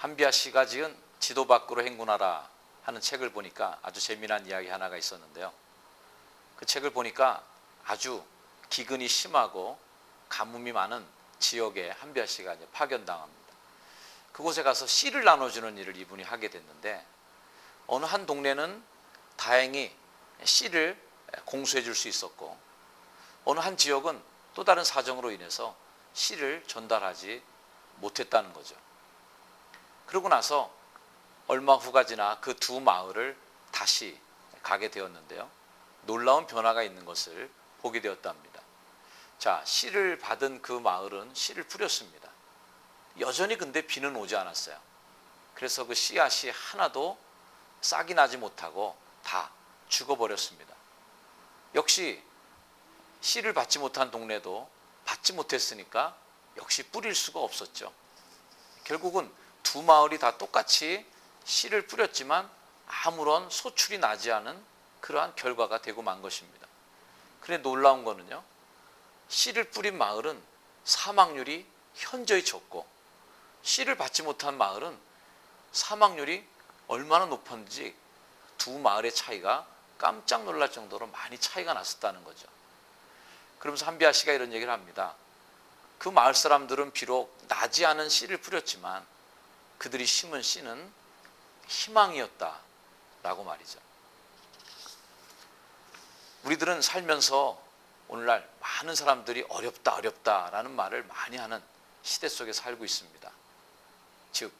한비아 씨가 지은 지도 밖으로 행군하라 하는 책을 보니까 아주 재미난 이야기 하나가 있었는데요. 그 책을 보니까 아주 기근이 심하고 가뭄이 많은 지역에 한비아 씨가 이제 파견당합니다. 그곳에 가서 씨를 나눠주는 일을 이분이 하게 됐는데, 어느 한 동네는 다행히 씨를 공수해 줄 수 있었고, 어느 한 지역은 또 다른 사정으로 인해서 씨를 전달하지 못했다는 거죠. 그러고 나서 얼마 후가 지나 그 두 마을을 다시 가게 되었는데요. 놀라운 변화가 있는 것을 보게 되었답니다. 자, 씨를 받은 그 마을은 씨를 뿌렸습니다. 여전히 근데 비는 오지 않았어요. 그래서 그 씨앗이 하나도 싹이 나지 못하고 다 죽어버렸습니다. 역시 씨를 받지 못한 동네도 받지 못했으니까 역시 뿌릴 수가 없었죠. 결국은 두 마을이 다 똑같이 씨를 뿌렸지만 아무런 소출이 나지 않은 그러한 결과가 되고 만 것입니다. 그런데 놀라운 거는요, 씨를 뿌린 마을은 사망률이 현저히 적고, 씨를 받지 못한 마을은 사망률이 얼마나 높았는지 두 마을의 차이가 깜짝 놀랄 정도로 많이 차이가 났었다는 거죠. 그러면서 한비아 씨가 이런 얘기를 합니다. 그 마을 사람들은 비록 나지 않은 씨를 뿌렸지만 그들이 심은 씨는 희망이었다라고 말이죠. 우리들은 살면서 오늘날 많은 사람들이 어렵다라는 말을 많이 하는 시대 속에 살고 있습니다. 즉,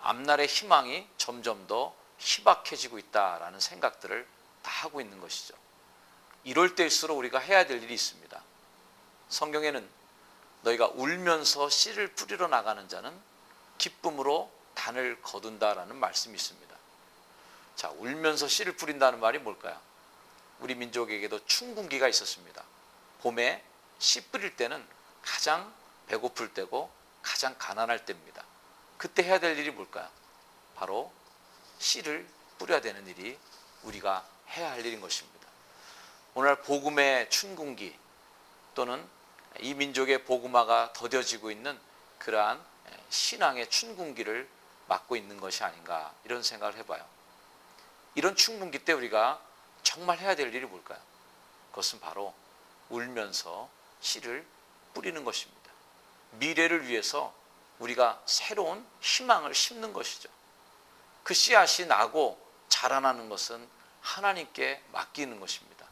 앞날의 희망이 점점 더 희박해지고 있다라는 생각들을 다 하고 있는 것이죠. 이럴 때일수록 우리가 해야 될 일이 있습니다. 성경에는 너희가 울면서 씨를 뿌리러 나가는 자는 기쁨으로 단을 거둔다라는 말씀이 있습니다. 자, 울면서 씨를 뿌린다는 말이 뭘까요? 우리 민족에게도 춘궁기가 있었습니다. 봄에 씨 뿌릴 때는 가장 배고플 때고 가장 가난할 때입니다. 그때 해야 될 일이 뭘까요? 바로 씨를 뿌려야 되는 일이 우리가 해야 할 일인 것입니다. 오늘 복음의 춘궁기, 또는 이 민족의 복음화가 더뎌지고 있는 그러한 신앙의 춘궁기를 맡고 있는 것이 아닌가, 이런 생각을 해봐요. 이런 춘궁기 때 우리가 정말 해야 될 일이 뭘까요? 그것은 바로 울면서 씨를 뿌리는 것입니다. 미래를 위해서 우리가 새로운 희망을 심는 것이죠. 그 씨앗이 나고 자라나는 것은 하나님께 맡기는 것입니다.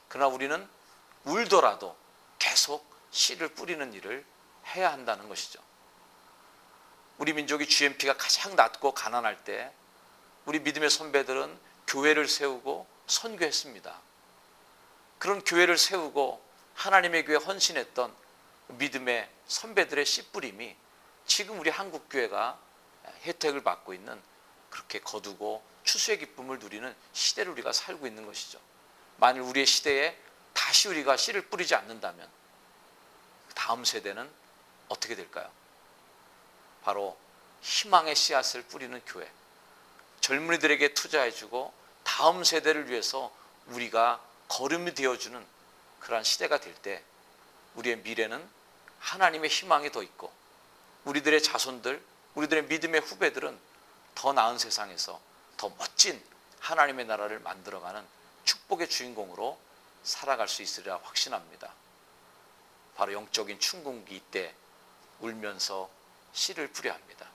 그러나 우리는 울더라도 계속 씨를 뿌리는 일을 해야 한다는 것이죠. 우리 민족이 GNP가 가장 낮고 가난할 때 우리 믿음의 선배들은 교회를 세우고 선교했습니다. 그런 교회를 세우고 하나님의 교회에 헌신했던 믿음의 선배들의 씨 뿌림이 지금 우리 한국교회가 혜택을 받고 있는, 그렇게 거두고 추수의 기쁨을 누리는 시대를 우리가 살고 있는 것이죠. 만일 우리의 시대에 다시 우리가 씨를 뿌리지 않는다면 다음 세대는 어떻게 될까요? 바로 희망의 씨앗을 뿌리는 교회, 젊은이들에게 투자해주고 다음 세대를 위해서 우리가 거름이 되어주는 그러한 시대가 될 때 우리의 미래는 하나님의 희망이 더 있고, 우리들의 자손들, 우리들의 믿음의 후배들은 더 나은 세상에서 더 멋진 하나님의 나라를 만들어가는 축복의 주인공으로 살아갈 수 있으리라 확신합니다. 바로 영적인 춘궁기 때 울면서 씨를 뿌려야 합니다.